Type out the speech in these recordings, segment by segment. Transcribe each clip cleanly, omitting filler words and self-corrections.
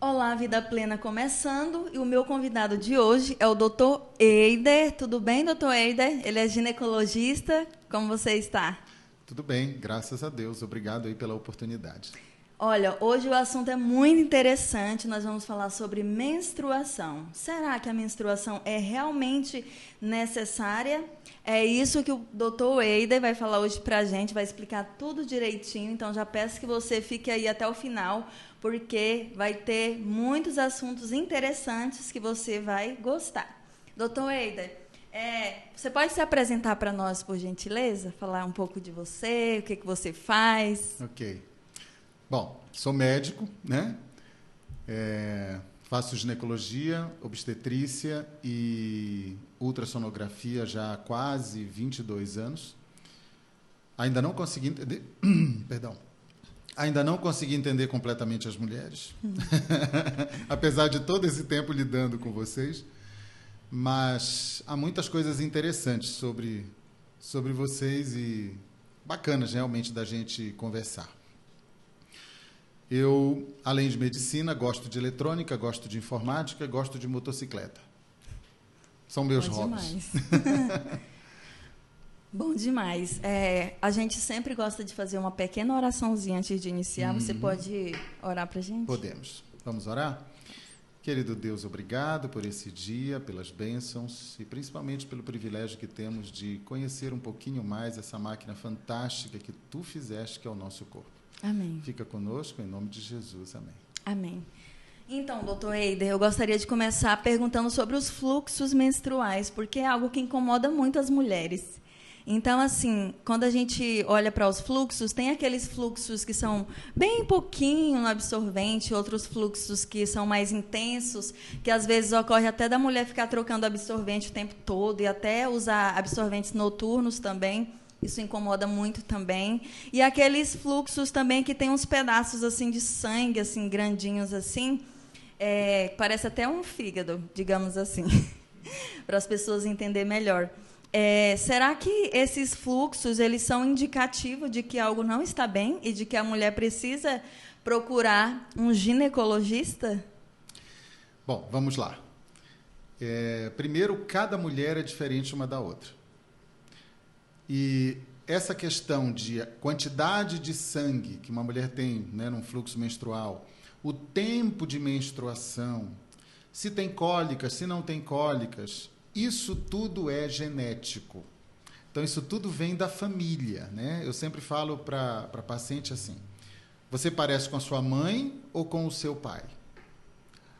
Olá, Vida Plena começando, e o meu convidado de hoje é o Dr. Eider. Tudo bem, Dr. Eider? Ele é ginecologista. Como você está? Tudo bem, graças a Deus. Obrigado aí pela oportunidade. Olha, hoje o assunto é muito interessante. Nós vamos falar sobre menstruação. Será que a menstruação é realmente necessária? É isso que o Dr. Eider vai falar hoje pra gente, vai explicar tudo direitinho. Então já peço que você fique aí até o final, porque vai ter muitos assuntos interessantes que você vai gostar. Dr. Eider, você pode se apresentar para nós, por gentileza? Falar um pouco de você, o que você faz? Ok. Bom, sou médico, né? Faço ginecologia, obstetrícia e ultrassonografia já há quase 22 anos. Ainda não consegui entender... Perdão. Ainda não consegui entender completamente as mulheres. Apesar de todo esse tempo lidando com vocês. Mas há muitas coisas interessantes sobre vocês e bacanas realmente da gente conversar. Eu, além de medicina, gosto de eletrônica, gosto de informática, gosto de motocicleta. São meus hobbies. Bom demais. A gente sempre gosta de fazer uma pequena oraçãozinha antes de iniciar. Você pode orar para a gente? Podemos. Vamos orar? Querido Deus, obrigado por esse dia, pelas bênçãos e principalmente pelo privilégio que temos de conhecer um pouquinho mais essa máquina fantástica que Tu fizeste, que é o nosso corpo. Amém. Fica conosco, em nome de Jesus. Amém. Amém. Então, Dr. Eider, eu gostaria de começar perguntando sobre os fluxos menstruais, porque é algo que incomoda muito as mulheres. Então, assim, quando a gente olha para os fluxos, tem aqueles fluxos que são bem pouquinho no absorvente, outros fluxos que são mais intensos, que às vezes ocorre até da mulher ficar trocando absorvente o tempo todo e até usar absorventes noturnos também. Isso incomoda muito também. E aqueles fluxos também que tem uns pedaços assim de sangue, assim, grandinhos assim, parece até um fígado, digamos assim, para as pessoas entenderem melhor. Será que esses fluxos eles são indicativos de que algo não está bem e de que a mulher precisa procurar um ginecologista? Bom, vamos lá. Primeiro, cada mulher é diferente uma da outra. E essa questão de quantidade de sangue que uma mulher tem, né, num fluxo menstrual, o tempo de menstruação, se tem cólicas, se não tem cólicas, isso tudo é genético. Então, isso tudo vem da família, né? Eu sempre falo para paciente assim, você parece com a sua mãe ou com o seu pai?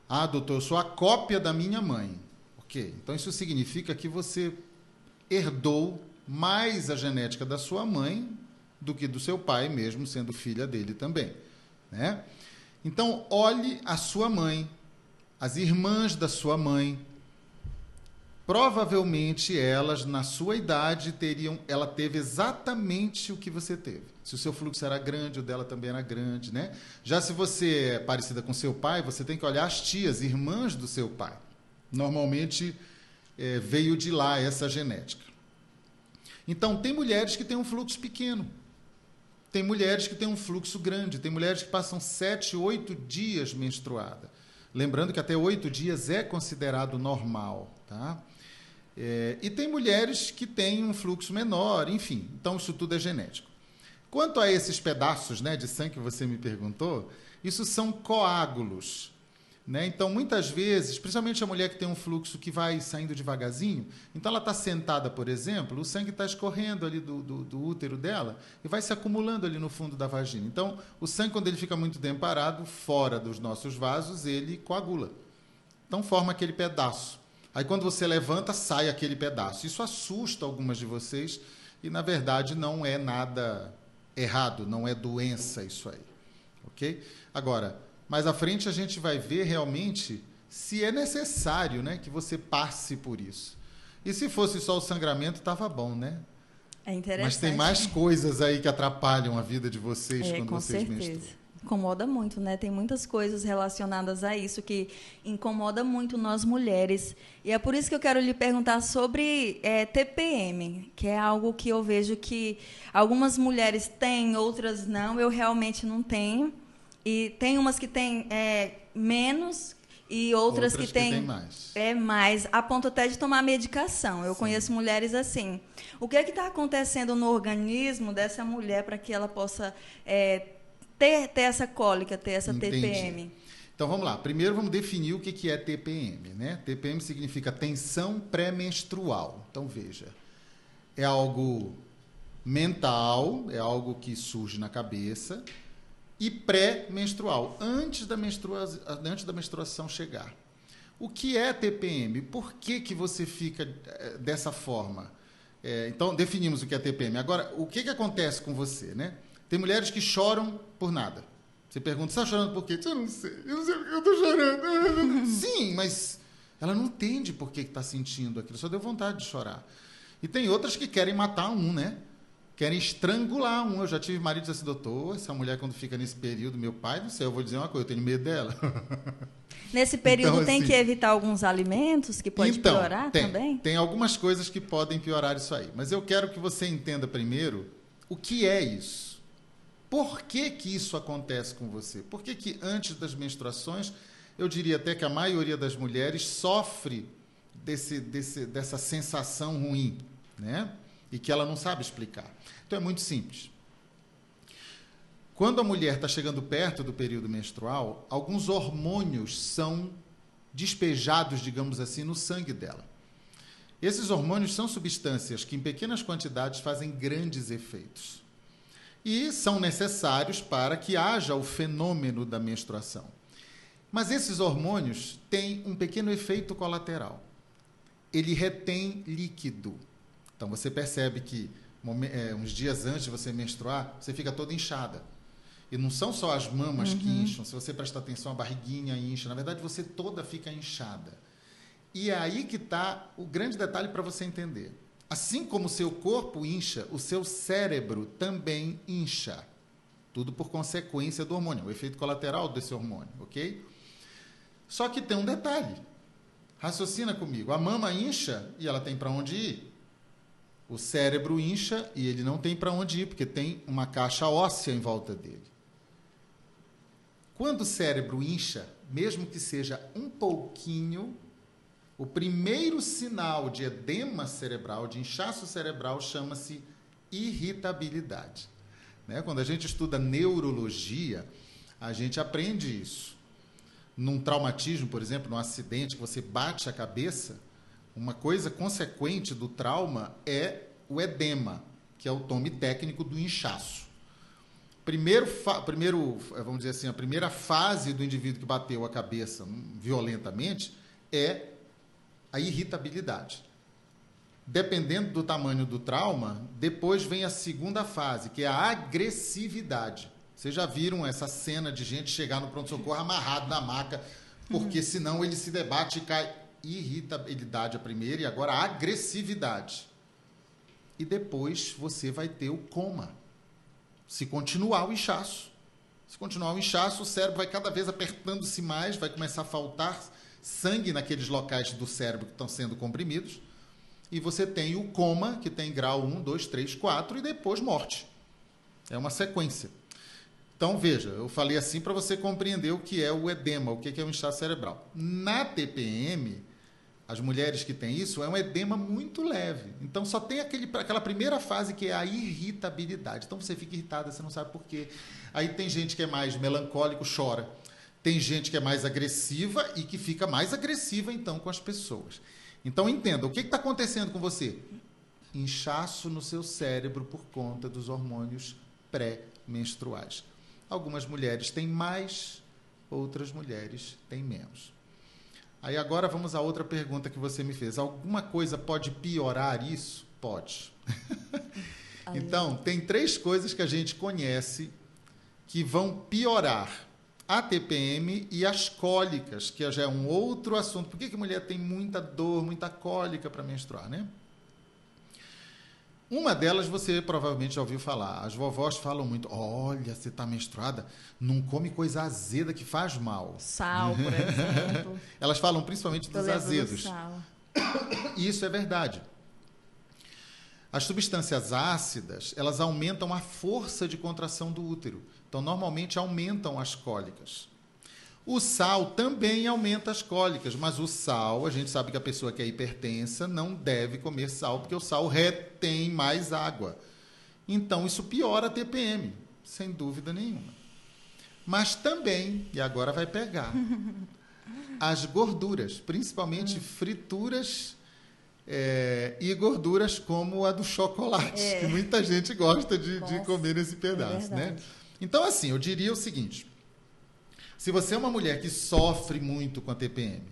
Ah, doutor, eu sou a cópia da minha mãe. Ok, então isso significa que você herdou mais a genética da sua mãe do que do seu pai, mesmo sendo filha dele também, né? Então, olhe a sua mãe, as irmãs da sua mãe. Provavelmente elas, na sua idade, ela teve exatamente o que você teve. Se o seu fluxo era grande, o dela também era grande, né? Já se você é parecida com seu pai, você tem que olhar as tias, irmãs do seu pai. Normalmente veio de lá essa genética. Então, tem mulheres que têm um fluxo pequeno, tem mulheres que têm um fluxo grande, tem mulheres que passam 7, 8 dias menstruada. Lembrando que até 8 dias é considerado normal, tá? E tem mulheres que têm um fluxo menor, enfim, então isso tudo é genético. Quanto a esses pedaços, né, de sangue que você me perguntou, isso são coágulos. Né? Então, muitas vezes, principalmente a mulher que tem um fluxo que vai saindo devagarzinho, então ela está sentada, por exemplo, o sangue está escorrendo ali do útero dela e vai se acumulando ali no fundo da vagina. Então, o sangue, quando ele fica muito tempo parado, fora dos nossos vasos, ele coagula. Então, forma aquele pedaço. Aí, quando você levanta, sai aquele pedaço. Isso assusta algumas de vocês e, na verdade, não é nada errado, não é doença isso aí. Ok? Agora, mais à frente a gente vai ver realmente se é necessário, né, que você passe por isso. E se fosse só o sangramento, estava bom, né? É interessante. Mas tem mais coisas aí que atrapalham a vida de vocês quando vocês menstruam. Incomoda muito, né? Tem muitas coisas relacionadas a isso que incomoda muito nós mulheres. E é por isso que eu quero lhe perguntar sobre TPM, que é algo que eu vejo que algumas mulheres têm, outras não. Eu realmente não tenho. E tem umas que têm menos e outras que têm mais. Mais, a ponto até de tomar medicação. Eu conheço mulheres assim. O que é que está acontecendo no organismo dessa mulher para que ela possa ter essa cólica, ter essa TPM? Então, vamos lá. Primeiro, vamos definir o que é TPM, né? TPM significa tensão pré-menstrual. Então, veja, é algo mental, é algo que surge na cabeça, e pré-menstrual, antes da menstruação chegar. O que é TPM? Por que você fica dessa forma? Então, definimos o que é TPM. Agora, o que acontece com você, né? Tem mulheres que choram por nada. Você pergunta, você está chorando por quê? Eu não sei porque eu estou chorando. Sim, mas ela não entende por que está sentindo aquilo, só deu vontade de chorar. E tem outras que querem matar um, né? Querem estrangular um. Eu já tive marido que disse assim, doutor, essa mulher quando fica nesse período, meu pai do céu, eu vou dizer uma coisa, eu tenho medo dela. Nesse período então, tem assim, que evitar alguns alimentos que pode piorar também? Tem algumas coisas que podem piorar isso aí. Mas eu quero que você entenda primeiro o que é isso. Por que isso acontece com você? Por que antes das menstruações, eu diria até que a maioria das mulheres sofre dessa sensação ruim, né? E que ela não sabe explicar. Então, é muito simples. Quando a mulher está chegando perto do período menstrual, alguns hormônios são despejados, digamos assim, no sangue dela. Esses hormônios são substâncias que, em pequenas quantidades, fazem grandes efeitos. E são necessários para que haja o fenômeno da menstruação. Mas esses hormônios têm um pequeno efeito colateral. Ele retém líquido. Então, você percebe que uns dias antes de você menstruar, você fica toda inchada. E não são só as mamas que incham. Se você prestar atenção, a barriguinha incha. Na verdade, você toda fica inchada. E é aí que está o grande detalhe para você entender. Assim como o seu corpo incha, o seu cérebro também incha. Tudo por consequência do hormônio, o efeito colateral desse hormônio, ok? Só que tem um detalhe. Raciocina comigo. A mama incha e ela tem para onde ir. O cérebro incha e ele não tem para onde ir, porque tem uma caixa óssea em volta dele. Quando o cérebro incha, mesmo que seja um pouquinho, o primeiro sinal de edema cerebral, de inchaço cerebral, chama-se irritabilidade. Né? Quando a gente estuda neurologia, a gente aprende isso. Num traumatismo, por exemplo, num acidente que você bate a cabeça, uma coisa consequente do trauma é o edema, que é o nome técnico do inchaço. Vamos dizer assim, a primeira fase do indivíduo que bateu a cabeça violentamente é a irritabilidade. Dependendo do tamanho do trauma, depois vem a segunda fase, que é a agressividade. Vocês já viram essa cena de gente chegar no pronto-socorro amarrado na maca, porque senão ele se debate e cai. Irritabilidade a primeira e agora a agressividade. E depois você vai ter o coma. Se continuar o inchaço. Se continuar o inchaço, o cérebro vai cada vez apertando-se mais, vai começar a faltar sangue naqueles locais do cérebro que estão sendo comprimidos. E você tem o coma, que tem grau 1, 2, 3, 4, e depois morte. É uma sequência. Então, veja, eu falei assim para você compreender o que é o edema, o que é o inchaço cerebral. Na TPM, as mulheres que têm isso, é um edema muito leve. Então, só tem aquela primeira fase que é a irritabilidade. Então, você fica irritada, você não sabe por quê. Aí tem gente que é mais melancólico, chora. Tem gente que é mais agressiva e que fica mais agressiva, então, com as pessoas. Então, entenda, o que está acontecendo com você? Inchaço no seu cérebro por conta dos hormônios pré-menstruais. Algumas mulheres têm mais, outras mulheres têm menos. Aí agora vamos a outra pergunta que você me fez. Alguma coisa pode piorar isso? Pode. Então, tem 3 coisas que a gente conhece que vão piorar a TPM e as cólicas, que já é um outro assunto. Por que a mulher tem muita dor, muita cólica para menstruar, né? Uma delas você provavelmente já ouviu falar. As vovós falam muito, olha, você está menstruada, não come coisa azeda que faz mal. Sal, por exemplo. Elas falam principalmente dos azedos. Sal. E isso é verdade. As substâncias ácidas, elas aumentam a força de contração do útero. Então, normalmente, aumentam as cólicas. O sal também aumenta as cólicas, mas o sal, a gente sabe que a pessoa que é hipertensa não deve comer sal, porque o sal retém mais água. Então, isso piora a TPM, sem dúvida nenhuma. Mas também, e agora vai pegar, as gorduras, principalmente frituras e gorduras como a do chocolate, que muita gente gosta de comer nesse pedaço, né? Então, assim, eu diria o seguinte: se você é uma mulher que sofre muito com a TPM,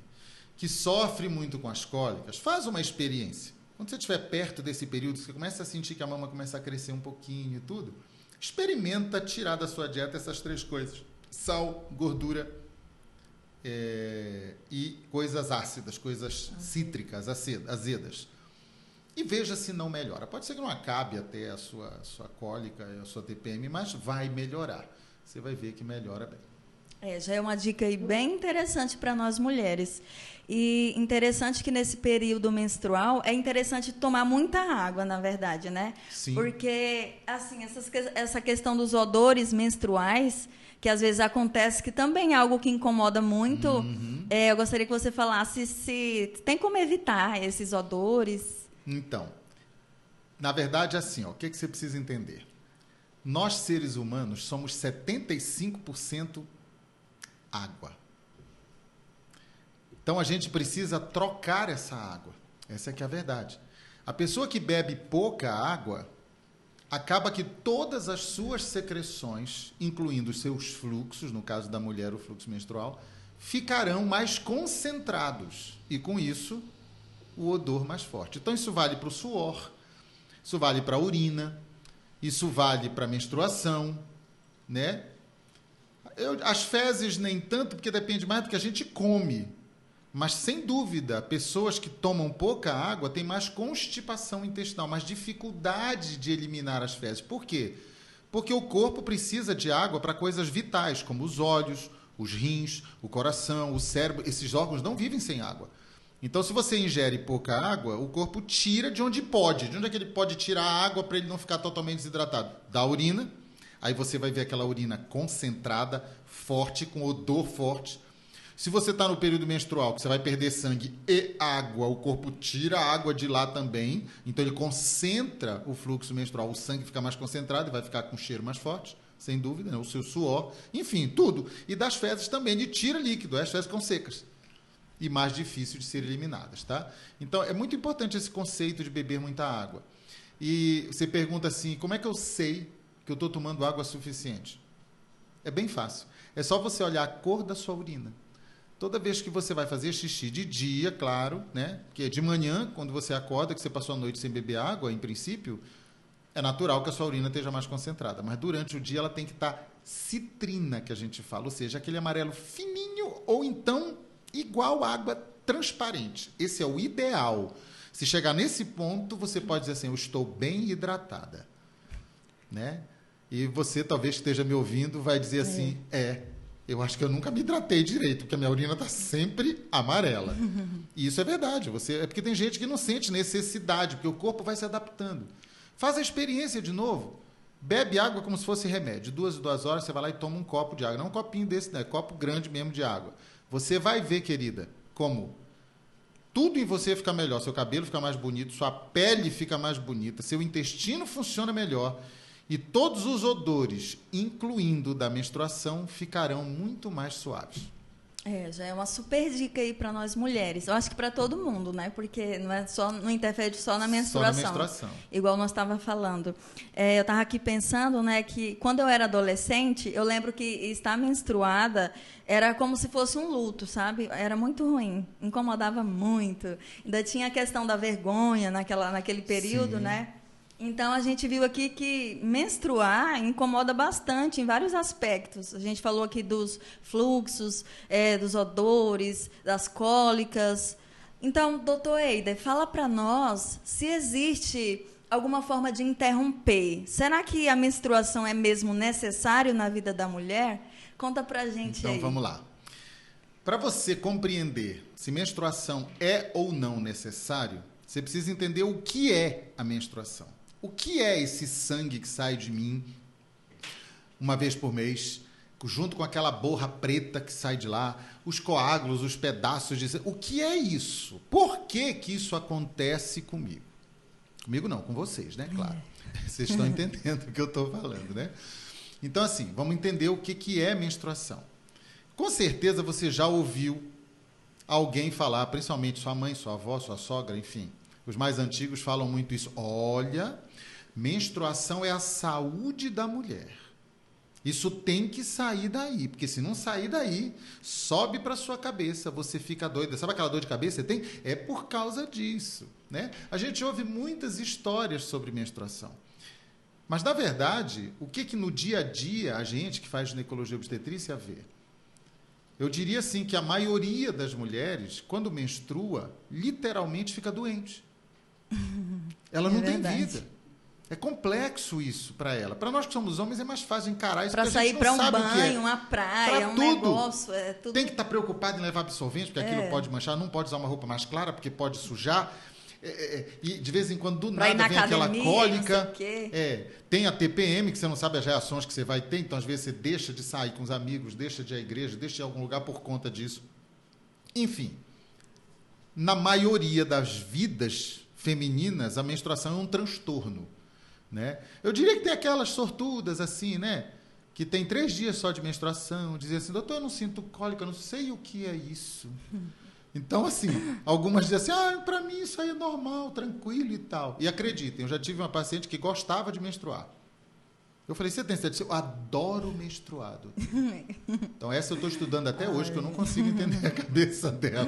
que sofre muito com as cólicas, faz uma experiência. Quando você estiver perto desse período, você começa a sentir que a mama começa a crescer um pouquinho e tudo, experimenta tirar da sua dieta essas 3 coisas: sal, gordura e coisas ácidas, coisas cítricas, azedas. E veja se não melhora. Pode ser que não acabe até a sua cólica, a sua TPM, mas vai melhorar. Você vai ver que melhora bem. Já é uma dica aí bem interessante para nós mulheres. E interessante que nesse período menstrual é interessante tomar muita água, na verdade, né? Sim. Porque, assim, essa questão dos odores menstruais, que às vezes acontece, que também é algo que incomoda muito, eu gostaria que você falasse se tem como evitar esses odores. Então, na verdade, assim, o que você precisa entender? Nós, seres humanos, somos 75% água. Então, a gente precisa trocar essa água. Essa é que é a verdade. A pessoa que bebe pouca água, acaba que todas as suas secreções, incluindo os seus fluxos, no caso da mulher, o fluxo menstrual, ficarão mais concentrados. E, com isso, o odor mais forte. Então, isso vale para o suor, isso vale para a urina, isso vale para a menstruação, né? As fezes nem tanto, porque depende mais do que a gente come. Mas, sem dúvida, pessoas que tomam pouca água têm mais constipação intestinal, mais dificuldade de eliminar as fezes. Por quê? Porque o corpo precisa de água para coisas vitais, como os olhos, os rins, o coração, o cérebro. Esses órgãos não vivem sem água. Então, se você ingere pouca água, o corpo tira de onde pode. De onde é que ele pode tirar a água para ele não ficar totalmente desidratado? Da urina. Aí você vai ver aquela urina concentrada, forte, com odor forte. Se você está no período menstrual, que você vai perder sangue e água, o corpo tira a água de lá também. Então, ele concentra o fluxo menstrual. O sangue fica mais concentrado e vai ficar com cheiro mais forte, sem dúvida, né? O seu suor. Enfim, tudo. E das fezes também. Ele tira líquido. As fezes ficam secas e mais difícil de serem eliminadas, tá? Então, é muito importante esse conceito de beber muita água. E você pergunta assim, como é que eu sei que eu estou tomando água suficiente? É bem fácil. É só você olhar a cor da sua urina. Toda vez que você vai fazer xixi de dia, claro, né? Porque de manhã, quando você acorda, que você passou a noite sem beber água, em princípio, é natural que a sua urina esteja mais concentrada. Mas durante o dia ela tem que estar citrina, que a gente fala. Ou seja, aquele amarelo fininho ou então igual água transparente. Esse é o ideal. Se chegar nesse ponto, você pode dizer assim, eu estou bem hidratada. Né? E você, talvez, que esteja me ouvindo, vai dizer assim, eu acho que eu nunca me hidratei direito, porque a minha urina está sempre amarela. E isso é verdade. É porque tem gente que não sente necessidade, porque o corpo vai se adaptando. Faz a experiência de novo. Bebe água como se fosse remédio. 2 horas, você vai lá e toma um copo de água. Não um copinho desse, né? Copo grande mesmo de água. Você vai ver, querida, como tudo em você fica melhor. Seu cabelo fica mais bonito, sua pele fica mais bonita, seu intestino funciona melhor. E todos os odores, incluindo o da menstruação, ficarão muito mais suaves. Já é uma super dica aí para nós mulheres. Eu acho que para todo mundo, né? Porque não interfere só na menstruação. Só na menstruação. Igual nós estávamos falando. Eu estava aqui pensando, né, que quando eu era adolescente, eu lembro que estar menstruada era como se fosse um luto, sabe? Era muito ruim, incomodava muito. Ainda tinha a questão da vergonha naquele período, né? Então, a gente viu aqui que menstruar incomoda bastante em vários aspectos. A gente falou aqui dos fluxos, dos odores, das cólicas. Então, doutor Eider, fala para nós se existe alguma forma de interromper. Será que a menstruação é mesmo necessário na vida da mulher? Conta para a gente aí. Então, vamos lá. Para você compreender se menstruação é ou não necessário, você precisa entender o que é a menstruação. O que é esse sangue que sai de mim uma vez por mês? junto com aquela borra preta que sai de lá, os coágulos, os pedaços de... O que é isso? Por que que isso acontece comigo? Comigo não, com vocês, né? Claro. Vocês estão entendendo o que eu estou falando, né? Então, assim, vamos entender o que é menstruação. Com certeza você já ouviu alguém falar, principalmente sua mãe, sua avó, sua sogra, enfim. Os mais antigos falam muito isso. Olha, menstruação é a saúde da mulher. Isso tem que sair daí, porque se não sair daí, sobe para sua cabeça, você fica doida. Sabe aquela dor de cabeça que você tem? É por causa disso, né? A gente ouve muitas histórias sobre menstruação. Mas, na verdade, o que no dia a dia a gente que faz ginecologia e obstetrícia vê? Eu diria assim que a maioria das mulheres, quando menstrua, literalmente fica doente. Ela não tem vida. É complexo isso para ela. Para nós que somos homens é mais fácil encarar isso. Para sair para um banho, uma praia, um negócio. Tudo... Tem que estar preocupado em levar absorvente, porque aquilo pode manchar. Não pode usar uma roupa mais clara, porque pode sujar. E de vez em quando, do nada, vem aquela cólica. Tem a TPM, que você não sabe as reações que você vai ter. Então, às vezes, você deixa de sair com os amigos, deixa de ir à igreja, deixa de ir a algum lugar por conta disso. Enfim, na maioria das vidas femininas, a menstruação é um transtorno. Né? Eu diria que tem aquelas sortudas assim, né? Que tem 3 dias só de menstruação, dizem assim, doutor, eu não sinto cólica, eu não sei o que é isso. Então, assim, algumas dizem assim, para mim isso aí é normal, tranquilo e tal. E acreditem, eu já tive uma paciente que gostava de menstruar. Eu falei, você tem certeza? Eu adoro menstruado. Então, essa eu estou estudando até hoje, que eu não consigo entender a cabeça dela.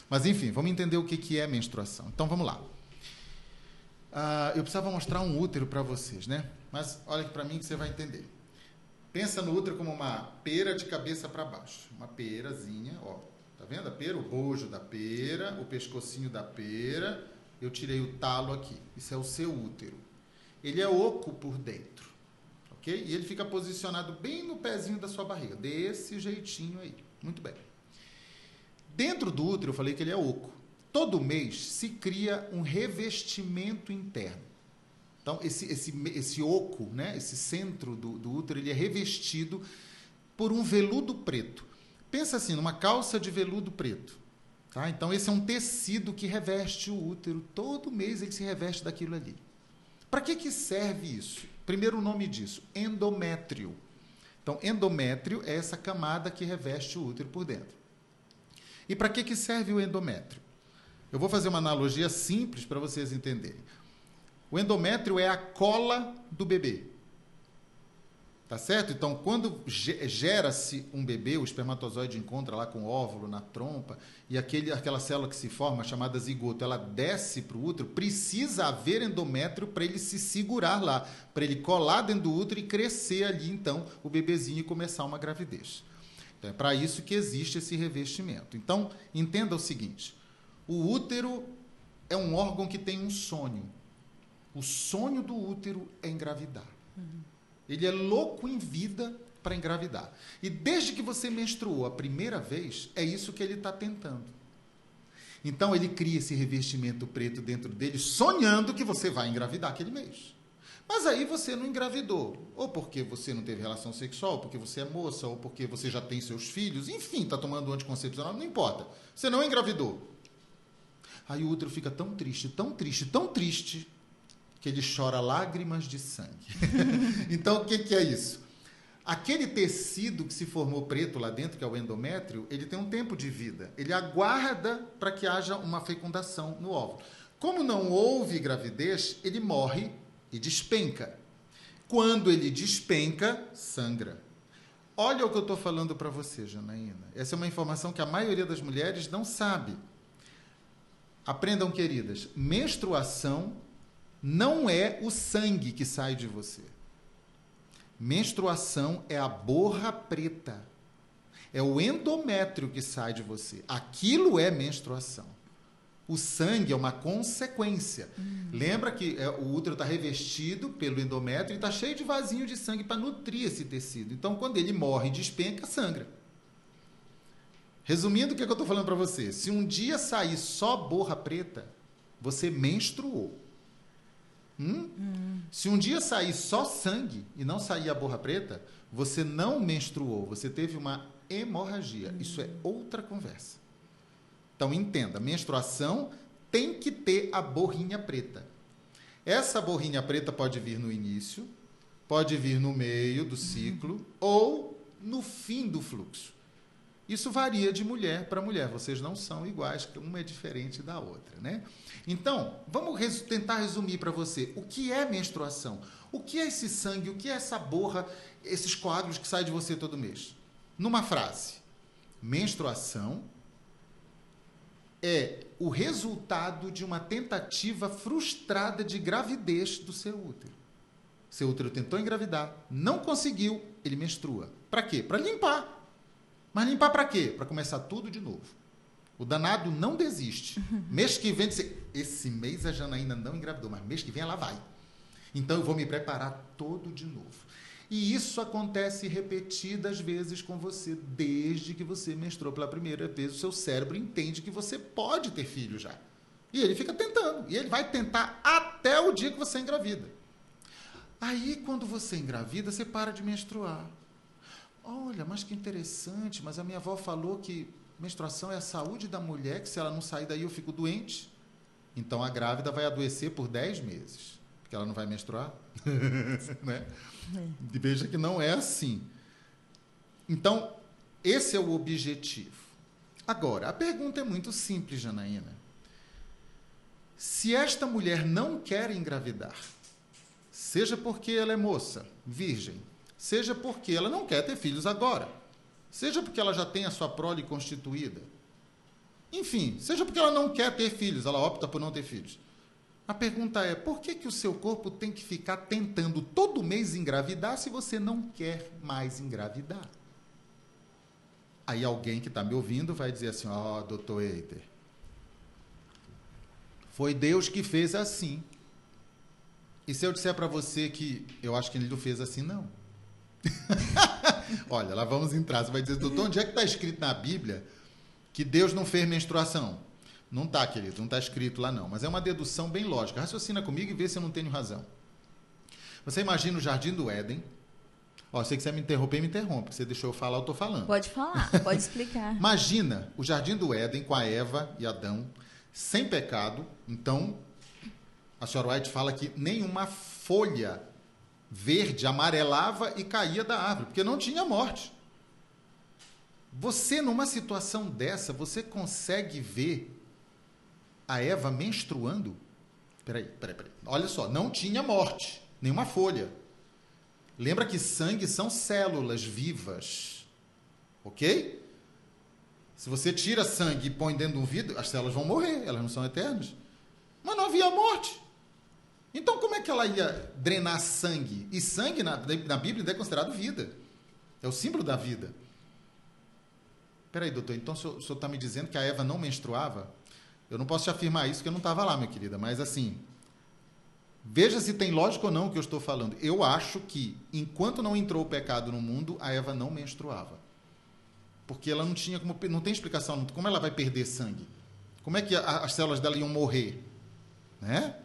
Mas, enfim, vamos entender o que é menstruação. Então, vamos lá. Eu precisava mostrar um útero para vocês, né? Mas olha aqui para mim que você vai entender. Pensa no útero como uma pera de cabeça para baixo. Uma perazinha, ó. Tá vendo a pera? O bojo da pera, o pescocinho da pera. Eu tirei o talo aqui. Isso é o seu útero. Ele é oco por dentro, ok? E ele fica posicionado bem no pezinho da sua barriga. Desse jeitinho aí. Muito bem. Dentro do útero, eu falei que ele é oco. Todo mês se cria um revestimento interno. Então, esse oco, né, esse centro do útero, ele é revestido por um veludo preto. Pensa assim, numa calça de veludo preto. Tá? Então, esse é um tecido que reveste o útero. Todo mês ele se reveste daquilo ali. Para que serve isso? Primeiro o nome disso, endométrio. Então, endométrio é essa camada que reveste o útero por dentro. E para que serve o endométrio? Eu vou fazer uma analogia simples para vocês entenderem. O endométrio é a cola do bebê. Tá certo? Então, quando gera-se um bebê, o espermatozoide encontra lá com o óvulo na trompa, e aquela célula que se forma, chamada zigoto, ela desce para o útero, precisa haver endométrio para ele se segurar lá, para ele colar dentro do útero e crescer ali, então, o bebezinho e começar uma gravidez. Então, é para isso que existe esse revestimento. Então, entenda o seguinte. O útero é um órgão que tem um sonho. O sonho do útero é engravidar. Ele é louco em vida para engravidar. E desde que você menstruou a primeira vez, é isso que ele está tentando. Então, ele cria esse revestimento preto dentro dele, sonhando que você vai engravidar aquele mês. Mas aí você não engravidou. Ou porque você não teve relação sexual, ou porque você é moça, ou porque você já tem seus filhos. Enfim, está tomando anticoncepcional, não importa. Você não engravidou. Aí o útero fica tão triste, tão triste, tão triste, que ele chora lágrimas de sangue. Então, o que é isso? Aquele tecido que se formou preto lá dentro, que é o endométrio, ele tem um tempo de vida. Ele aguarda para que haja uma fecundação no óvulo. Como não houve gravidez, ele morre e despenca. Quando ele despenca, sangra. Olha o que eu estou falando para você, Janaína. Essa é uma informação que a maioria das mulheres não sabe. Aprendam, queridas, menstruação não é o sangue que sai de você. Menstruação é a borra preta. É o endométrio que sai de você. Aquilo é menstruação. O sangue é uma consequência. Lembra que o útero está revestido pelo endométrio e está cheio de vasinho de sangue para nutrir esse tecido. Então, quando ele morre e despenca, sangra. Resumindo, o que eu estou falando para você? Se um dia sair só borra preta, você menstruou. Se um dia sair só sangue e não sair a borra preta, você não menstruou, você teve uma hemorragia. Isso é outra conversa. Então, entenda, menstruação tem que ter a borrinha preta. Essa borrinha preta pode vir no início, pode vir no meio do ciclo ou no fim do fluxo. Isso varia de mulher para mulher. Vocês não são iguais, uma é diferente da outra, né? Então, vamos tentar resumir para você. O que é menstruação? O que é esse sangue? O que é essa borra, esses coágulos que saem de você todo mês? Numa frase. Menstruação é o resultado de uma tentativa frustrada de gravidez do seu útero. Seu útero tentou engravidar, não conseguiu, ele menstrua. Para quê? Para limpar. Mas limpar para quê? Para começar tudo de novo. O danado não desiste. Mês que vem, esse mês a Janaína não engravidou, mas mês que vem ela vai. Então eu vou me preparar todo de novo. E isso acontece repetidas vezes com você, desde que você menstruou pela primeira vez. O seu cérebro entende que você pode ter filho já. E ele fica tentando. E ele vai tentar até o dia que você engravida. Aí, quando você engravida, você para de menstruar. Olha, mas que interessante, mas a minha avó falou que menstruação é a saúde da mulher, que se ela não sair daí eu fico doente. Então a grávida vai adoecer por 10 meses, porque ela não vai menstruar. Né? E veja que não é assim. Então, esse é o objetivo. Agora, a pergunta é muito simples, Janaína. Se esta mulher não quer engravidar, seja porque ela é moça, virgem, seja porque ela não quer ter filhos agora, seja porque ela já tem a sua prole constituída, enfim, seja porque ela não quer ter filhos, ela opta por não ter filhos. A pergunta é, por que o seu corpo tem que ficar tentando todo mês engravidar se você não quer mais engravidar? Aí alguém que está me ouvindo vai dizer assim, ó, doutor Eider, foi Deus que fez assim. E se eu disser para você que eu acho que ele não fez assim, não. Olha, lá vamos entrar. Você vai dizer, doutor, onde é que está escrito na Bíblia que Deus não fez menstruação? Não está, querido, não está escrito lá não. Mas é uma dedução bem lógica. Raciocina comigo e vê se eu não tenho razão. Você imagina o Jardim do Éden. Ó, se você quiser me interromper, me interrompe. Se você deixou eu falar, eu estou falando. Pode falar, pode explicar. Imagina o Jardim do Éden com a Eva e Adão, sem pecado. Então, a senhora White fala que nenhuma folha verde amarelava e caía da árvore, porque não tinha morte. Você, numa situação dessa, você consegue ver a Eva menstruando? Peraí. Olha só, não tinha morte, nenhuma folha. Lembra que sangue são células vivas, ok? Se você tira sangue e põe dentro de um vidro, as células vão morrer, elas não são eternas. Mas não havia morte. Então, como é que ela ia drenar sangue? E sangue, na Bíblia, é considerado vida. É o símbolo da vida. Peraí, doutor, então o senhor está me dizendo que a Eva não menstruava? Eu não posso te afirmar isso, porque eu não estava lá, minha querida. Mas, assim, veja se tem lógica ou não o que eu estou falando. Eu acho que, enquanto não entrou o pecado no mundo, a Eva não menstruava. Porque ela não tinha como... Não tem explicação. Como ela vai perder sangue? Como é que as células dela iam morrer? Né?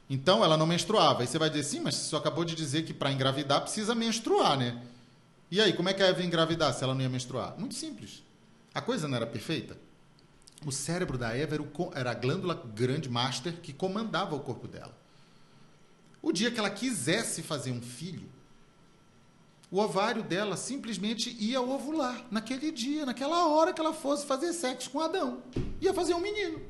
Então, ela não menstruava. Aí você vai dizer, sim, mas você só acabou de dizer que para engravidar precisa menstruar, né? E aí, como é que a Eva ia engravidar se ela não ia menstruar? Muito simples. A coisa não era perfeita. O cérebro da Eva era a glândula grande master que comandava o corpo dela. O dia que ela quisesse fazer um filho, o ovário dela simplesmente ia ovular naquele dia, naquela hora que ela fosse fazer sexo com Adão. Ia fazer um menino.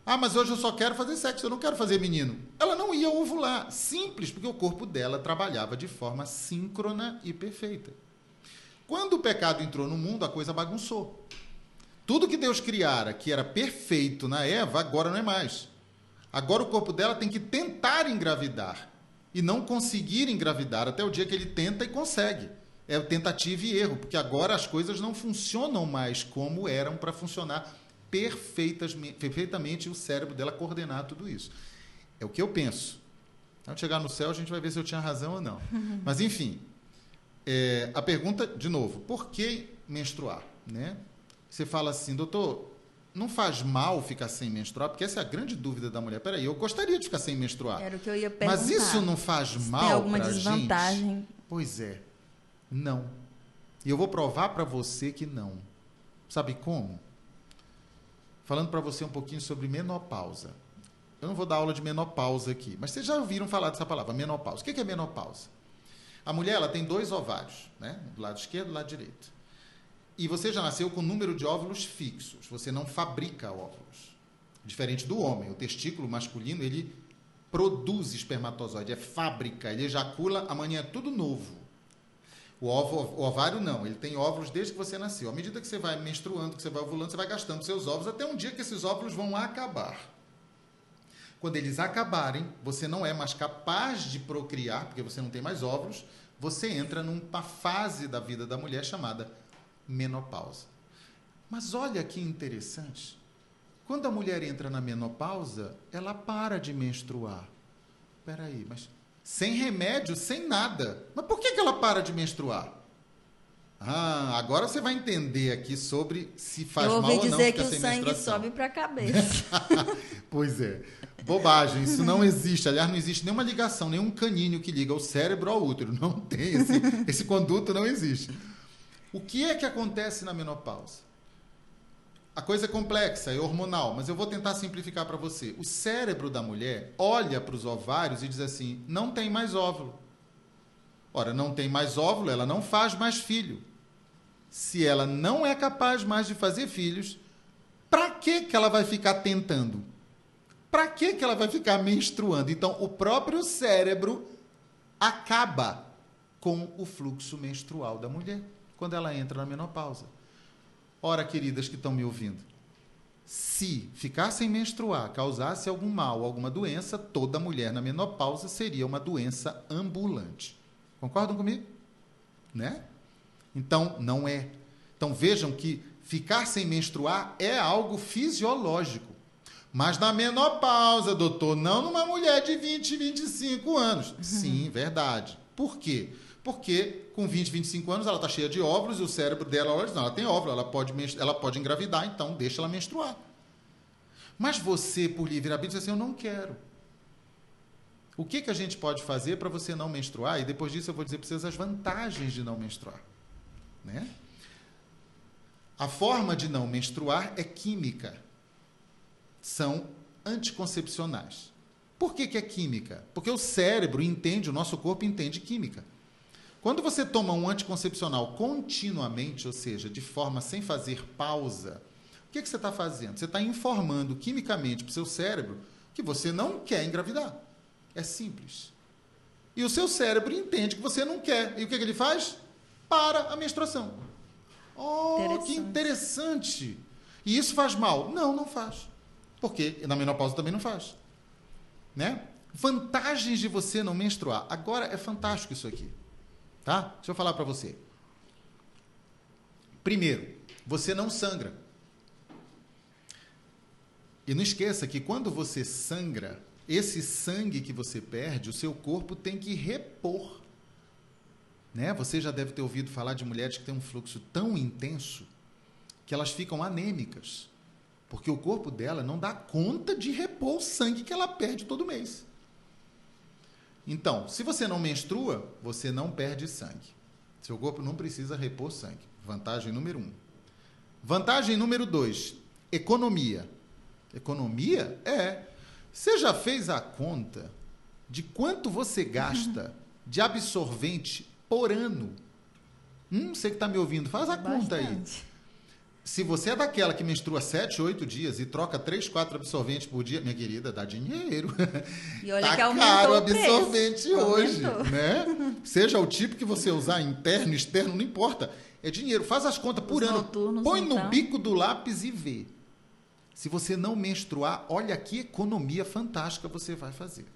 Ah, mas hoje eu só quero fazer sexo, eu não quero fazer menino. Ela não ia ovular. Simples, porque o corpo dela trabalhava de forma síncrona e perfeita. Quando o pecado entrou no mundo, a coisa bagunçou. Tudo que Deus criara, que era perfeito na Eva, agora não é mais. Agora o corpo dela tem que tentar engravidar e não conseguir engravidar até o dia que ele tenta e consegue. É tentativa e erro, porque agora as coisas não funcionam mais como eram para funcionar perfeitamente o cérebro dela coordenar tudo isso. É o que eu penso. Quando chegar no céu, a gente vai ver se eu tinha razão ou não. Mas, enfim, a pergunta, de novo, por que menstruar? Né? Você fala assim, doutor, não faz mal ficar sem menstruar? Porque essa é a grande dúvida da mulher. Peraí, eu gostaria de ficar sem menstruar. Era o que eu ia perguntar. Mas isso não faz mal tem alguma pra desvantagem? gente? Pois é, não. E eu vou provar para você que não. Sabe como? Falando para você um pouquinho sobre menopausa. Eu não vou dar aula de menopausa aqui, mas vocês já ouviram falar dessa palavra, menopausa. O que é menopausa? A mulher ela tem 2 ovários, né? Do lado esquerdo e do lado direito. E você já nasceu com um número de óvulos fixos. Você não fabrica óvulos. Diferente do homem. O testículo masculino, ele produz espermatozoide. É fábrica. Ele ejacula, amanhã é tudo novo. O ovário não. Ele tem óvulos desde que você nasceu. À medida que você vai menstruando, que você vai ovulando, você vai gastando seus óvulos até um dia que esses óvulos vão acabar. Quando eles acabarem, você não é mais capaz de procriar, porque você não tem mais óvulos. Você entra numa fase da vida da mulher chamada menopausa. Mas olha que interessante. Quando a mulher entra na menopausa, ela para de menstruar. Espera aí, mas sem remédio, sem nada. Mas por que ela para de menstruar? Ah, agora você vai entender aqui sobre se faz mal ou não. Eu ouvi dizer que o sangue sobe para a cabeça. Pois é. Bobagem, isso não existe. Aliás, não existe nenhuma ligação, nenhum caninho que liga o cérebro ao útero. Não tem, esse conduto não existe. O que é que acontece na menopausa? A coisa é complexa, é hormonal, mas eu vou tentar simplificar para você. O cérebro da mulher olha para os ovários e diz assim, não tem mais óvulo. Ora, não tem mais óvulo, ela não faz mais filho. Se ela não é capaz mais de fazer filhos, para que ela vai ficar tentando? Para que ela vai ficar menstruando? Então, o próprio cérebro acaba com o fluxo menstrual da mulher quando ela entra na menopausa. Ora, queridas que estão me ouvindo, se ficar sem menstruar causasse algum mal, alguma doença, toda mulher na menopausa seria uma doença ambulante. Concordam comigo? Né? Então, não é. Então, vejam que ficar sem menstruar é algo fisiológico. Mas na menopausa, doutor, não numa mulher de 20, 25 anos. Sim, verdade. Por quê? Porque com 20, 25 anos ela está cheia de óvulos e o cérebro dela, olha, não, ela tem óvulo, ela pode engravidar, então deixa ela menstruar. Mas você, por livre-arbítrio, diz assim, eu não quero. O que a gente pode fazer para você não menstruar? E depois disso eu vou dizer para vocês as vantagens de não menstruar. Né? A forma de não menstruar é química. São anticoncepcionais. Por que é química? Porque o cérebro entende, o nosso corpo entende química. Quando você toma um anticoncepcional continuamente, ou seja, de forma sem fazer pausa, o que você está fazendo? Você está informando quimicamente para o seu cérebro que você não quer engravidar. É simples. E o seu cérebro entende que você não quer. E o que ele faz? Para a menstruação. Oh, que interessante! E isso faz mal? Não, não faz. Porque na menopausa também não faz. Né? Vantagens de você não menstruar. Agora é fantástico isso aqui. Tá? Deixa eu falar para você. Primeiro, você não sangra. E não esqueça que quando você sangra, esse sangue que você perde, o seu corpo tem que repor. Né? Você já deve ter ouvido falar de mulheres que têm um fluxo tão intenso que elas ficam anêmicas. Porque o corpo dela não dá conta de repor o sangue que ela perde todo mês. Então, se você não menstrua, você não perde sangue. Seu corpo não precisa repor sangue. Vantagem número 1. Vantagem número 2, economia. Economia? É. Você já fez a conta de quanto você gasta de absorvente por ano? Você que está me ouvindo, faz a conta aí. Se você é daquela que menstrua 7, 8 dias e troca 3, 4 absorventes por dia, minha querida, dá dinheiro. E olha tá que aumentou caro o preço. absorvente hoje, né? Seja o tipo que você usar, interno, externo, não importa. É dinheiro. Faz as contas por ano. Põe no bico do lápis e vê. Se você não menstruar, olha que economia fantástica você vai fazer.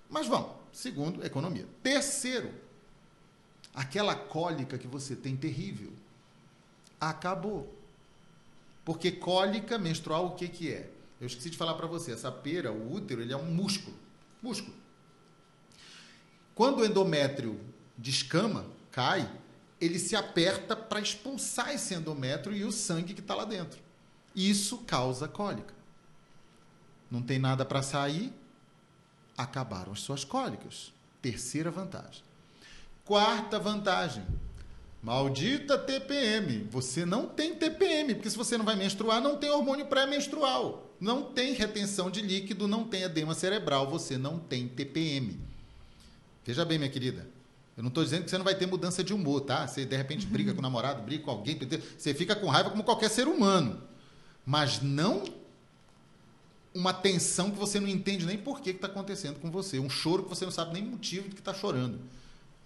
Mas vamos. Segundo, economia. Terceiro, aquela cólica que você tem terrível. Acabou. Porque cólica menstrual, o que é? Eu esqueci de falar para você. Essa pera, o útero, ele é um músculo. Músculo. Quando o endométrio descama, cai, ele se aperta para expulsar esse endométrio e o sangue que está lá dentro. Isso causa cólica. Não tem nada para sair, acabaram as suas cólicas. Terceira vantagem. Quarta vantagem. Maldita TPM. Você não tem TPM, porque se você não vai menstruar, não tem hormônio pré-menstrual. Não tem retenção de líquido, não tem edema cerebral, você não tem TPM. Veja bem, minha querida. Eu não estou dizendo que você não vai ter mudança de humor, tá? Você, de repente, briga com o namorado, briga com alguém, você fica com raiva como qualquer ser humano. Mas não uma tensão que você não entende nem por que está acontecendo com você. Um choro que você não sabe nem o motivo de que está chorando.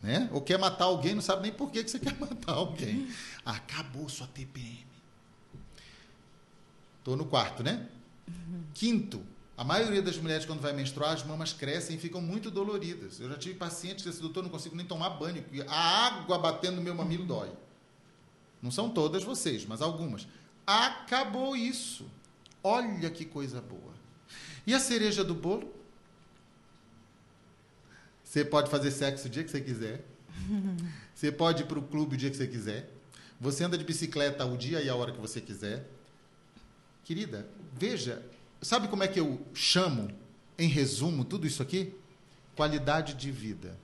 Né? Ou quer matar alguém, não sabe nem por que você quer matar alguém. Acabou sua TPM. Estou no quarto, né? Quinto, a maioria das mulheres, quando vai menstruar, as mamas crescem e ficam muito doloridas. Eu já tive pacientes que disse, doutor, não consigo nem tomar banho, porque a água batendo no meu mamilo dói. Não são todas vocês, mas algumas. Acabou isso. Olha que coisa boa. E a cereja do bolo? Você pode fazer sexo o dia que você quiser. Você pode ir para o clube o dia que você quiser. Você anda de bicicleta o dia e a hora que você quiser. Querida, veja, sabe como é que eu chamo, em resumo, tudo isso aqui? Qualidade de vida.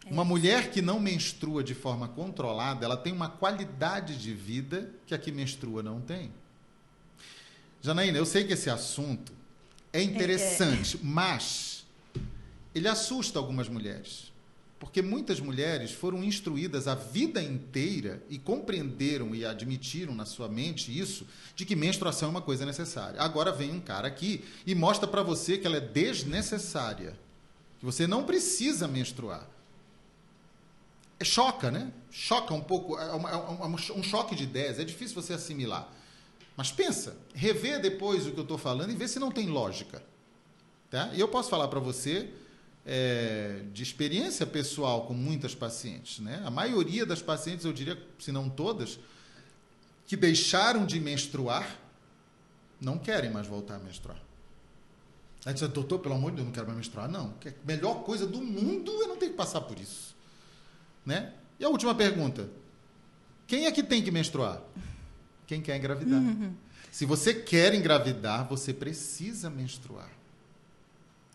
Uma mulher que não menstrua de forma controlada, ela tem uma qualidade de vida que a que menstrua não tem. Janaína, eu sei que esse assunto é interessante, mas ele assusta algumas mulheres. Porque muitas mulheres foram instruídas a vida inteira e compreenderam e admitiram na sua mente isso, de que menstruação é uma coisa necessária. Agora vem um cara aqui e mostra para você que ela é desnecessária, que você não precisa menstruar. Choca, né? Choca um pouco, um choque de ideias, é difícil você assimilar. Mas pensa, revê depois o que eu estou falando e vê se não tem lógica. Tá? E eu posso falar para você de experiência pessoal com muitas pacientes. Né? A maioria das pacientes, eu diria, se não todas, que deixaram de menstruar, não querem mais voltar a menstruar. Aí diz, doutor, pelo amor de Deus, não quero mais menstruar. Não, a melhor coisa do mundo é não ter que passar por isso. Né? E a última pergunta, quem é que tem que menstruar? Quem quer engravidar. Se você quer engravidar, você precisa menstruar.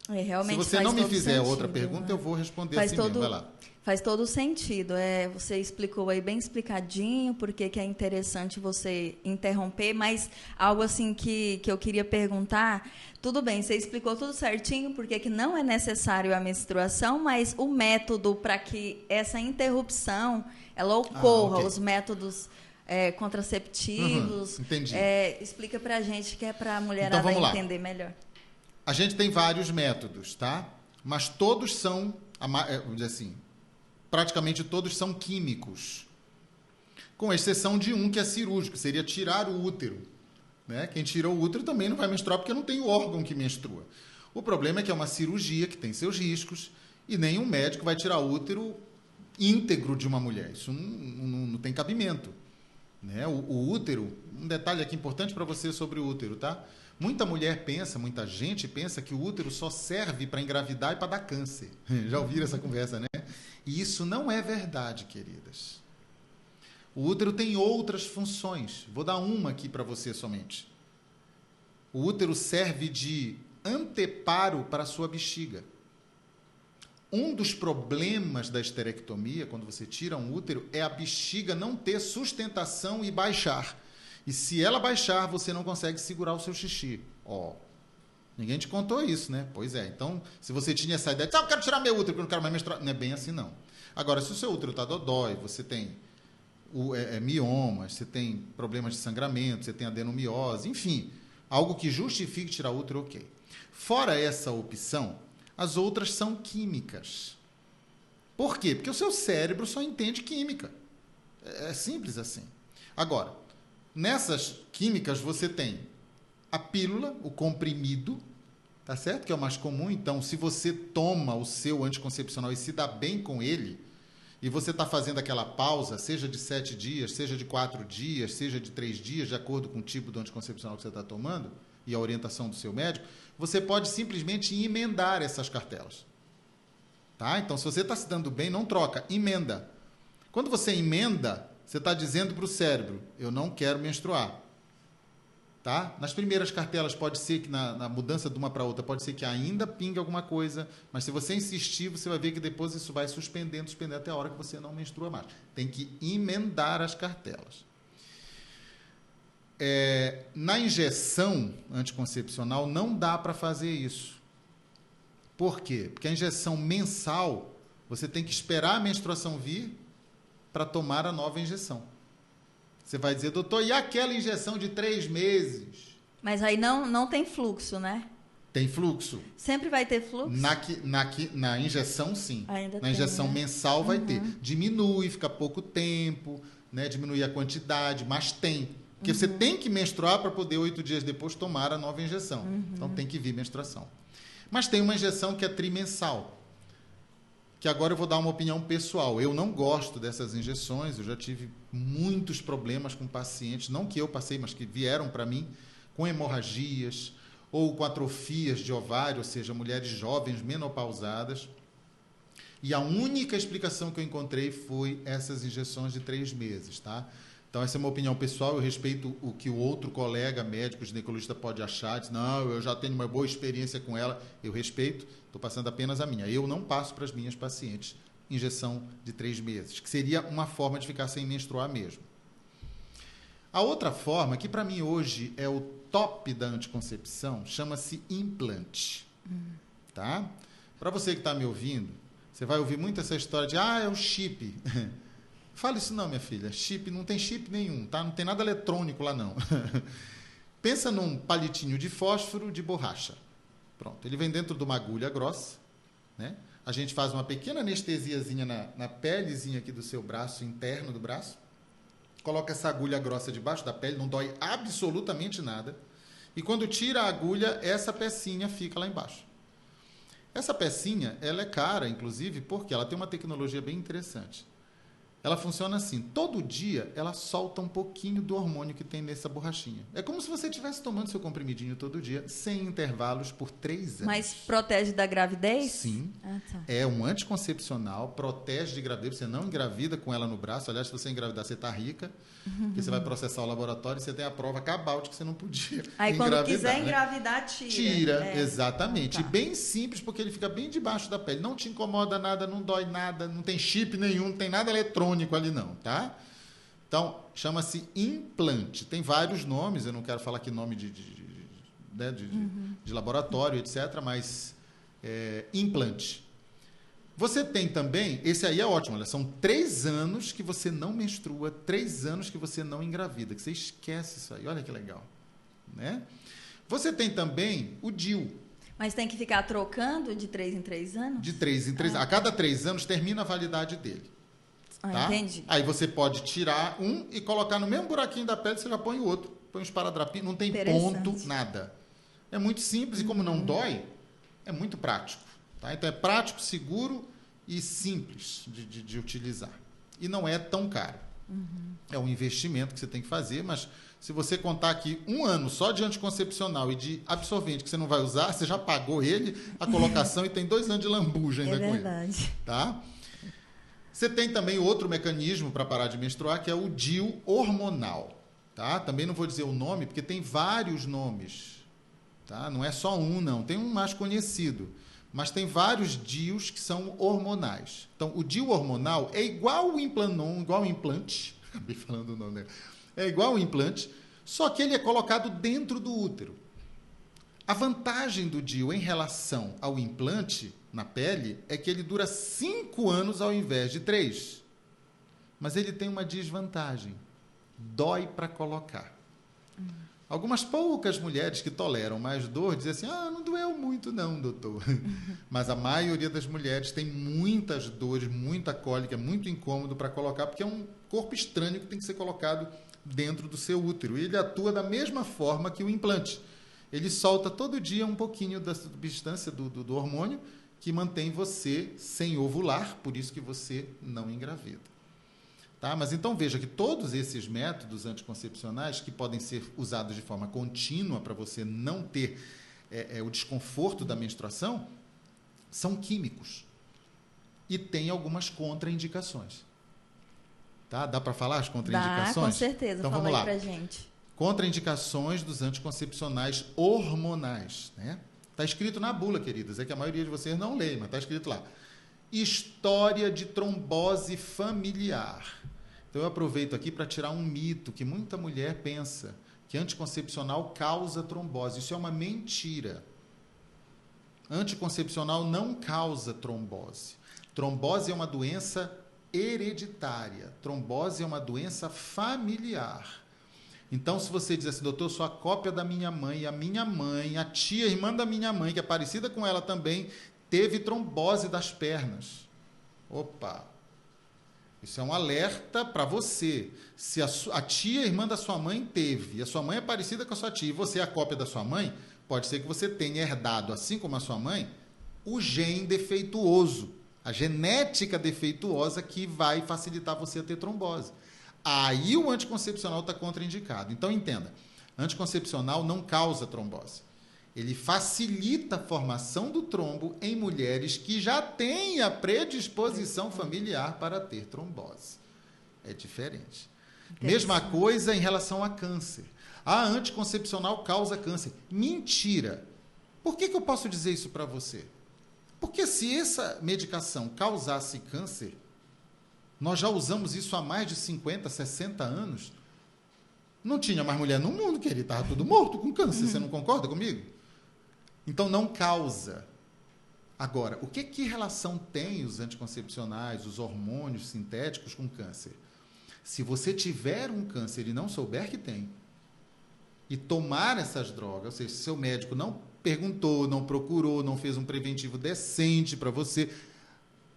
Realmente se você não me fizer sentido, outra pergunta, eu vou responder assim mesmo. Vai lá. Faz todo sentido. Você explicou aí bem explicadinho porque que é interessante você interromper, mas algo assim que eu queria perguntar, tudo bem, você explicou tudo certinho porque que não é necessário a menstruação, mas o método para que essa interrupção ela ocorra, os métodos contraceptivos. Entendi. Explica pra gente que é para a mulherada entender melhor. A gente tem vários métodos, tá? Mas todos são, vamos dizer assim, praticamente todos são químicos. Com exceção de um que é cirúrgico, seria tirar o útero. Né? Quem tira o útero também não vai menstruar porque não tem o órgão que menstrua. O problema é que é uma cirurgia que tem seus riscos e nenhum médico vai tirar o útero íntegro de uma mulher. Isso não tem cabimento. Né? O útero, um detalhe aqui importante para você sobre o útero, tá? Muita gente pensa que o útero só serve para engravidar e para dar câncer. Já ouviram essa conversa, né? E isso não é verdade, queridas. O útero tem outras funções. Vou dar uma aqui para você somente. O útero serve de anteparo para a sua bexiga. Um dos problemas da esterectomia, quando você tira um útero, é a bexiga não ter sustentação e baixar. E se ela baixar, você não consegue segurar o seu xixi. Ninguém te contou isso, né? Pois é. Então, se você tinha essa ideia, eu quero tirar meu útero, porque eu não quero mais menstruar. Não é bem assim, não. Agora, se o seu útero está dodói, você tem miomas, você tem problemas de sangramento, você tem adenomiose, enfim, algo que justifique tirar o útero, ok. Fora essa opção, as outras são químicas. Por quê? Porque o seu cérebro só entende química. É simples assim. Agora, nessas químicas você tem a pílula, o comprimido, tá certo? Que é o mais comum. Então, se você toma o seu anticoncepcional e se dá bem com ele, e você está fazendo aquela pausa, seja de 7 dias, seja de 4 dias, seja de 3 dias, de acordo com o tipo do anticoncepcional que você está tomando e a orientação do seu médico, você pode simplesmente emendar essas cartelas. Tá? Então, se você está se dando bem, não troca, emenda. Quando você emenda, você está dizendo para o cérebro, eu não quero menstruar. Tá? Nas primeiras cartelas pode ser que na mudança de uma para outra pode ser que ainda pingue alguma coisa, mas se você insistir, você vai ver que depois isso vai suspendendo até a hora que você não menstrua mais. Tem que emendar as cartelas. Na injeção anticoncepcional não dá para fazer isso. Por quê? Porque a injeção mensal, você tem que esperar a menstruação vir para tomar a nova injeção. Você vai dizer, doutor, e aquela injeção de 3 meses? Mas aí não tem fluxo, né? Tem fluxo. Sempre vai ter fluxo? Na injeção, sim. Ainda na injeção tem, né? mensal vai ter. Diminui, fica pouco tempo, né? Diminui a quantidade, mas tem. Porque você tem que menstruar para poder 8 dias depois tomar a nova injeção. Então tem que vir menstruação. Mas tem uma injeção que é trimensal. Que agora eu vou dar uma opinião pessoal. Eu não gosto dessas injeções, eu já tive muitos problemas com pacientes, não que eu passei, mas que vieram para mim, com hemorragias ou com atrofias de ovário, ou seja, mulheres jovens, menopausadas. E a única explicação que eu encontrei foi essas injeções de 3 meses, tá? Então, essa é uma opinião pessoal, eu respeito o que o outro colega médico, ginecologista, pode achar, diz, não, eu já tenho uma boa experiência com ela, eu respeito, estou passando apenas a minha. Eu não passo para as minhas pacientes injeção de 3 meses, que seria uma forma de ficar sem menstruar mesmo. A outra forma, que para mim hoje é o top da anticoncepção, chama-se implante. Tá? Para você que está me ouvindo, você vai ouvir muito essa história de, é o chip. Fala isso não, minha filha. Chip, não tem chip nenhum, tá? Não tem nada eletrônico lá, não. Pensa num palitinho de fósforo de borracha. Pronto, ele vem dentro de uma agulha grossa, né? A gente faz uma pequena anestesiazinha na pelezinha aqui do seu braço, interno do braço. Coloca essa agulha grossa debaixo da pele, não dói absolutamente nada. E quando tira a agulha, essa pecinha fica lá embaixo. Essa pecinha, ela é cara, inclusive, porque ela tem uma tecnologia bem interessante. Ela funciona assim, todo dia ela solta um pouquinho do hormônio que tem nessa borrachinha. É como se você estivesse tomando seu comprimidinho todo dia, sem intervalos, por 3 anos. Mas protege da gravidez? Sim. Tá. É um anticoncepcional, protege de gravidez, você não engravida com ela no braço. Aliás, se você engravidar, você está rica, porque você vai processar o laboratório e você tem a prova cabal de que você não podia Aí engravidar. Quando quiser né? engravidar, tira. Tira, exatamente. Tá. E bem simples, porque ele fica bem debaixo da pele. Não te incomoda nada, não dói nada, não tem chip nenhum, não tem nada eletrônico ali não, tá? Então, chama-se implante. Tem vários nomes, eu não quero falar aqui nome de laboratório, etc., mas implante. Você tem também, esse aí é ótimo, olha, são 3 anos que você não menstrua, 3 anos que você não engravida, que você esquece isso aí, olha que legal, né? Você tem também o DIU. Mas tem que ficar trocando de 3 em 3 anos? De 3 em 3 anos. A cada 3 anos termina a validade dele. Tá? Entendi. Aí você pode tirar um e colocar no mesmo buraquinho da pele, você já põe o outro. Põe um esparadrapinho, não tem ponto, nada. É muito simples e como não dói, é muito prático. Tá? Então é prático, seguro e simples de utilizar. E não é tão caro. É um investimento que você tem que fazer, mas se você contar aqui 1 ano só de anticoncepcional e de absorvente que você não vai usar, você já pagou ele, a colocação, e tem 2 anos de lambuja ainda com ele. É verdade. Tá? Você tem também outro mecanismo para parar de menstruar, que é o DIU hormonal. Tá? Também não vou dizer o nome, porque tem vários nomes. Tá? Não é só um, não. Tem um mais conhecido. Mas tem vários DIUs que são hormonais. Então, o DIU hormonal é igual o Implanon, igual o implante. Acabei falando o nome dele. É igual o implante, só que ele é colocado dentro do útero. A vantagem do DIU em relação ao implante na pele é que ele dura 5 anos ao invés de 3. Mas ele tem uma desvantagem. Dói para colocar. Algumas poucas mulheres que toleram mais dor dizem assim, não doeu muito não, doutor. Mas a maioria das mulheres tem muitas dores, muita cólica, muito incômodo para colocar, porque é um corpo estranho que tem que ser colocado dentro do seu útero. E ele atua da mesma forma que o implante. Ele solta todo dia um pouquinho da substância do hormônio que mantém você sem ovular, por isso que você não engravida. Tá? Mas então veja que todos esses métodos anticoncepcionais que podem ser usados de forma contínua para você não ter o desconforto da menstruação são químicos e tem algumas contraindicações. Tá? Dá para falar as contraindicações? Dá, com certeza. Então Fala vamos aí lá. pra gente. Contraindicações dos anticoncepcionais hormonais, né? Está escrito na bula, queridas, é que a maioria de vocês não lê, mas está escrito lá. História de trombose familiar. Então, eu aproveito aqui para tirar um mito que muita mulher pensa, que anticoncepcional causa trombose. Isso é uma mentira. Anticoncepcional não causa trombose. Trombose é uma doença hereditária. Trombose é uma doença familiar. Então, se você diz assim, doutor, eu sou a cópia da minha mãe, a minha mãe, a tia, irmã da minha mãe, que é parecida com ela também, teve trombose das pernas. Opa! Isso é um alerta para você. Se a tia, irmã da sua mãe, teve, e a sua mãe é parecida com a sua tia, e você é a cópia da sua mãe, pode ser que você tenha herdado, assim como a sua mãe, o gene defeituoso, a genética defeituosa que vai facilitar você a ter trombose. Aí o anticoncepcional está contraindicado. Então, entenda, anticoncepcional não causa trombose. Ele facilita a formação do trombo em mulheres que já têm a predisposição familiar para ter trombose. É diferente. Mesma coisa em relação a câncer. A anticoncepcional causa câncer. Mentira! Por que eu posso dizer isso para você? Porque se essa medicação causasse câncer, nós já usamos isso há mais de 50, 60 anos. Não tinha mais mulher no mundo, querido. Estava tudo morto com câncer. Você não concorda comigo? Então, não causa. Agora, o que relação tem os anticoncepcionais, os hormônios sintéticos com câncer? Se você tiver um câncer e não souber que tem, e tomar essas drogas, ou seja, se seu médico não perguntou, não procurou, não fez um preventivo decente para você,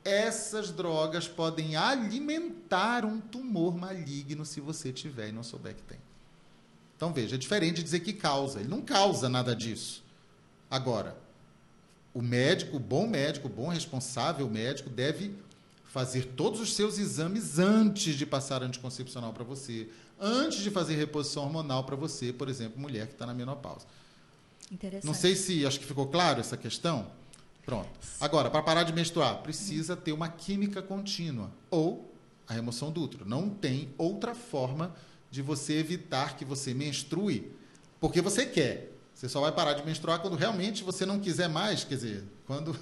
essas drogas podem alimentar um tumor maligno se você tiver e não souber que tem. Então, veja, é diferente de dizer que causa. Ele não causa nada disso. Agora, o bom responsável médico deve fazer todos os seus exames antes de passar anticoncepcional para você, antes de fazer reposição hormonal para você, por exemplo, mulher que está na menopausa. Interessante. Não sei se, acho que ficou claro essa questão. Pronto. Agora, para parar de menstruar, precisa ter uma química contínua ou a remoção do útero. Não tem outra forma de você evitar que você menstrue porque você quer. Você só vai parar de menstruar quando realmente você não quiser mais, quer dizer, quando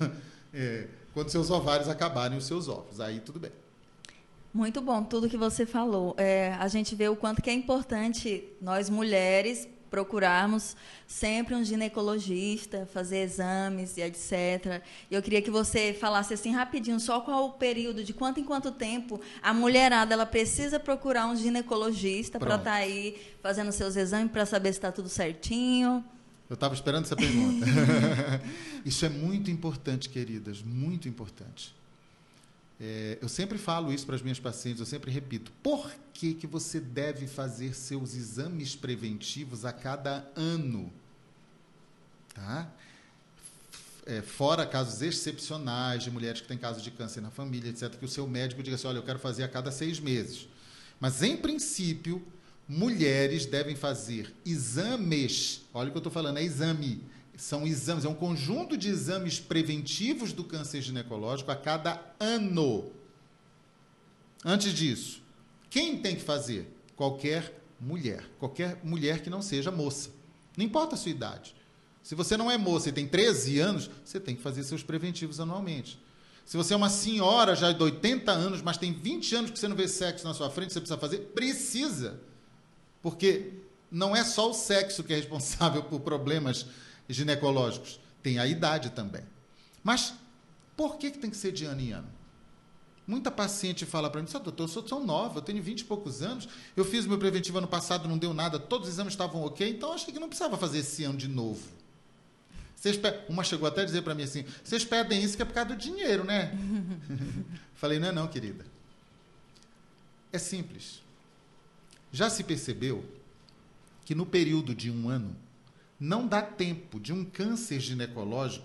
seus ovários acabarem os seus óvulos. Aí tudo bem. Muito bom, tudo que você falou. A gente vê o quanto que é importante nós mulheres procurarmos sempre um ginecologista, fazer exames e etc. Eu queria que você falasse assim rapidinho, só qual o período, de quanto em quanto tempo a mulherada ela precisa procurar um ginecologista para estar aí fazendo seus exames para saber se está tudo certinho. Eu estava esperando essa pergunta. Isso é muito importante, queridas, muito importante. Eu sempre falo isso para as minhas pacientes, eu sempre repito. Por que você deve fazer seus exames preventivos a cada ano? Tá? Fora casos excepcionais de mulheres que têm casos de câncer na família, etc., que o seu médico diga assim, olha, eu quero fazer a cada 6 meses. Mas, em princípio, mulheres devem fazer exames, olha o que eu estou falando, é exame. São exames, é um conjunto de exames preventivos do câncer ginecológico a cada ano. Antes disso, quem tem que fazer? Qualquer mulher que não seja moça. Não importa a sua idade. Se você não é moça e tem 13 anos, você tem que fazer seus preventivos anualmente. Se você é uma senhora já de 80 anos, mas tem 20 anos que você não vê sexo na sua frente, você precisa fazer? Precisa. Porque não é só o sexo que é responsável por problemas ginecológicos, tem a idade também. Mas por que tem que ser de ano em ano? Muita paciente fala para mim, doutor, eu sou tão nova, eu tenho 20 e poucos anos, eu fiz o meu preventivo ano passado, não deu nada, todos os exames estavam ok, então achei que não precisava fazer esse ano de novo. Uma chegou até a dizer para mim assim, vocês pedem isso que é por causa do dinheiro, né? Falei, não, querida. É simples. Já se percebeu que no período de 1 ano, não dá tempo de um câncer ginecológico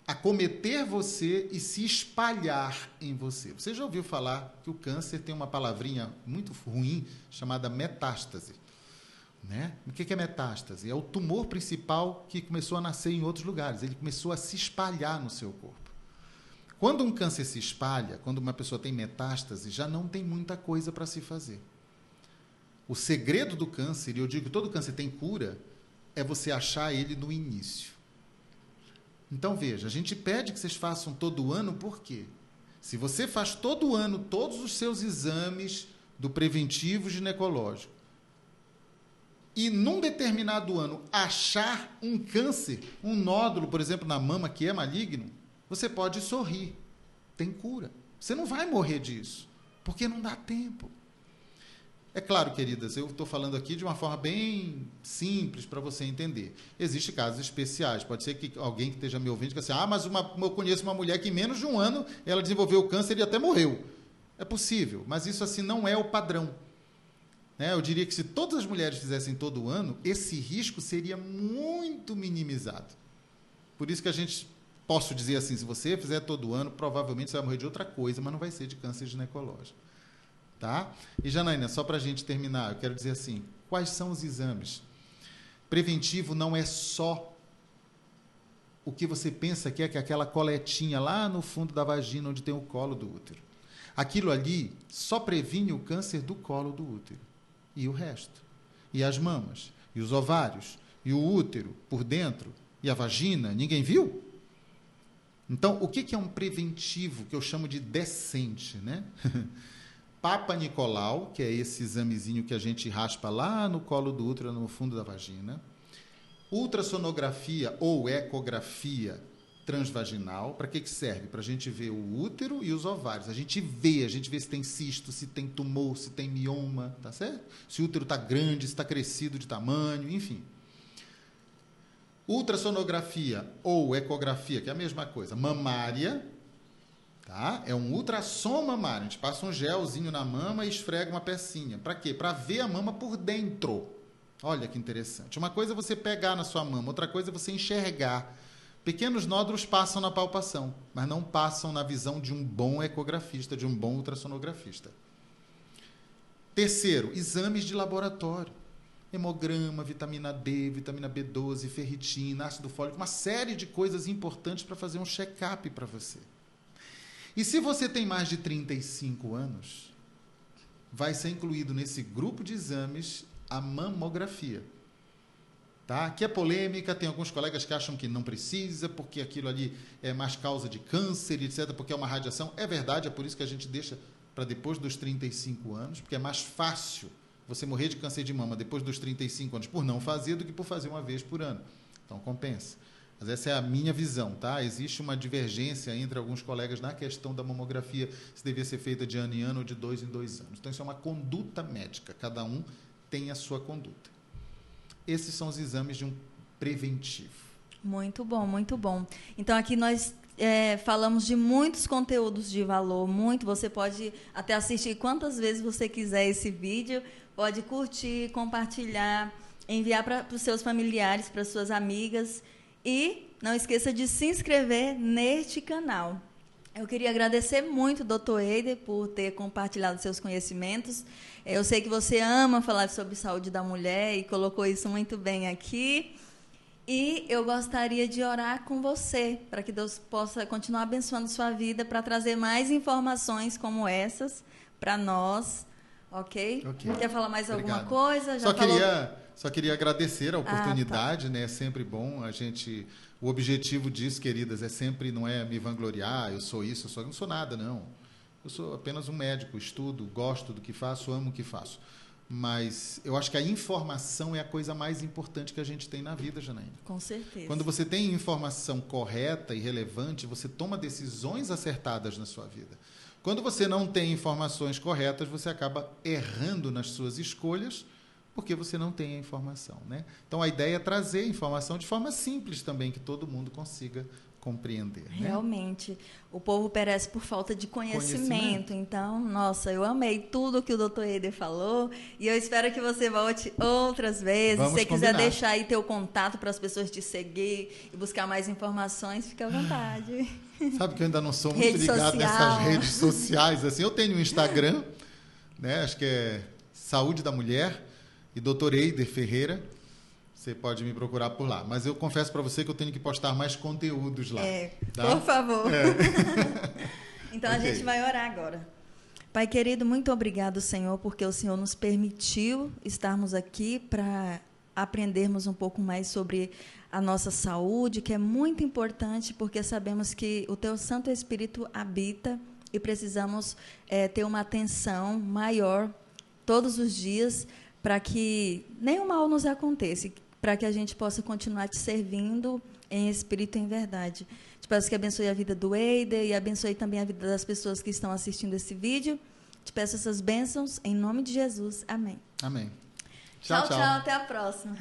acometer você e se espalhar em você. Você já ouviu falar que o câncer tem uma palavrinha muito ruim chamada metástase, né? O que é metástase? É o tumor principal que começou a nascer em outros lugares. Ele começou a se espalhar no seu corpo. Quando um câncer se espalha, quando uma pessoa tem metástase, já não tem muita coisa para se fazer. O segredo do câncer, e eu digo que todo câncer tem cura, é você achar ele no início. Então, veja, a gente pede que vocês façam todo ano, por quê? Se você faz todo ano todos os seus exames do preventivo ginecológico e num determinado ano achar um câncer, um nódulo, por exemplo, na mama que é maligno, você pode sorrir. Tem cura. Você não vai morrer disso, porque não dá tempo. É claro, queridas, eu estou falando aqui de uma forma bem simples para você entender. Existem casos especiais. Pode ser que alguém que esteja me ouvindo diga assim, mas eu conheço uma mulher que em menos de um ano ela desenvolveu o câncer e até morreu. É possível, mas isso assim não é o padrão. Né? Eu diria que se todas as mulheres fizessem todo ano, esse risco seria muito minimizado. Por isso que a gente, posso dizer assim, se você fizer todo ano, provavelmente você vai morrer de outra coisa, mas não vai ser de câncer ginecológico. Tá? E, Janaína, só para a gente terminar, eu quero dizer assim, quais são os exames? Preventivo não é só o que você pensa que é aquela coletinha lá no fundo da vagina, onde tem o colo do útero. Aquilo ali só previne o câncer do colo do útero. E o resto? E as mamas? E os ovários? E o útero por dentro? E a vagina? Ninguém viu? Então, o que é um preventivo que eu chamo de decente, né? Papa Nicolau, que é esse examezinho que a gente raspa lá no colo do útero, no fundo da vagina. Ultrassonografia ou ecografia transvaginal. Para que serve? Para a gente ver o útero e os ovários. A gente vê se tem cisto, se tem tumor, se tem mioma, tá certo? Se o útero está grande, se está crescido de tamanho, enfim. Ultrassonografia ou ecografia, que é a mesma coisa, mamária. Tá? É um ultrassom mamário. A gente passa um gelzinho na mama e esfrega uma pecinha. Para quê? Para ver a mama por dentro. Olha que interessante. Uma coisa é você pegar na sua mama, outra coisa é você enxergar. Pequenos nódulos passam na palpação, mas não passam na visão de um bom ecografista, de um bom ultrassonografista. Terceiro, exames de laboratório. Hemograma, vitamina D, vitamina B12, ferritina, ácido fólico, uma série de coisas importantes para fazer um check-up para você. E se você tem mais de 35 anos, vai ser incluído nesse grupo de exames a mamografia. Tá? Que é polêmica, tem alguns colegas que acham que não precisa, porque aquilo ali é mais causa de câncer, etc., porque é uma radiação. É verdade, é por isso que a gente deixa para depois dos 35 anos, porque é mais fácil você morrer de câncer de mama depois dos 35 anos por não fazer do que por fazer uma vez por ano. Então, compensa. Mas essa é a minha visão, tá? Existe uma divergência entre alguns colegas na questão da mamografia, se devia ser feita de ano em ano ou de 2 em 2 anos. Então, isso é uma conduta médica. Cada um tem a sua conduta. Esses são os exames de um preventivo. Muito bom, muito bom. Então, aqui nós falamos de muitos conteúdos de valor, muito. Você pode até assistir quantas vezes você quiser esse vídeo, pode curtir, compartilhar, enviar para os seus familiares, para suas amigas. E não esqueça de se inscrever neste canal. Eu queria agradecer muito, Dr. Eider, por ter compartilhado seus conhecimentos. Eu sei que você ama falar sobre saúde da mulher e colocou isso muito bem aqui. E eu gostaria de orar com você, para que Deus possa continuar abençoando sua vida, para trazer mais informações como essas para nós. Ok? Quer falar mais alguma coisa? Só queria agradecer a oportunidade, né? É sempre bom a gente... O objetivo disso, queridas, é sempre, não é me vangloriar, eu sou isso, eu não sou nada, não. Eu sou apenas um médico, estudo, gosto do que faço, amo o que faço. Mas eu acho que a informação é a coisa mais importante que a gente tem na vida, Janaína. Com certeza. Quando você tem informação correta e relevante, você toma decisões acertadas na sua vida. Quando você não tem informações corretas, você acaba errando nas suas escolhas, porque você não tem a informação, né? Então, a ideia é trazer informação de forma simples também, que todo mundo consiga compreender. Né? Realmente. O povo perece por falta de conhecimento. Então, nossa, eu amei tudo que o Dr. Eider falou e eu espero que você volte outras vezes. Vamos Se você combinar. quiser deixar aí teu contato para as pessoas te seguir e buscar mais informações, fica à vontade. Sabe que eu ainda não sou muito ligado nessas redes sociais. Assim, eu tenho um Instagram, né? Acho que é Saúde da Mulher, e Dr. Eider Ferreira. Você pode me procurar por lá. Mas eu confesso para você que eu tenho que postar mais conteúdos lá. Tá? Por favor. Então a gente vai orar agora. Pai querido, muito obrigado, Senhor, porque o Senhor nos permitiu estarmos aqui para aprendermos um pouco mais sobre a nossa saúde, que é muito importante, porque sabemos que o Teu Santo Espírito habita e precisamos ter uma atenção maior todos os dias para que nenhum mal nos aconteça, para que a gente possa continuar te servindo em espírito e em verdade. Te peço que abençoe a vida do Eider e abençoe também a vida das pessoas que estão assistindo esse vídeo. Te peço essas bênçãos em nome de Jesus. Amém. Amém. Tchau, tchau. Até a próxima.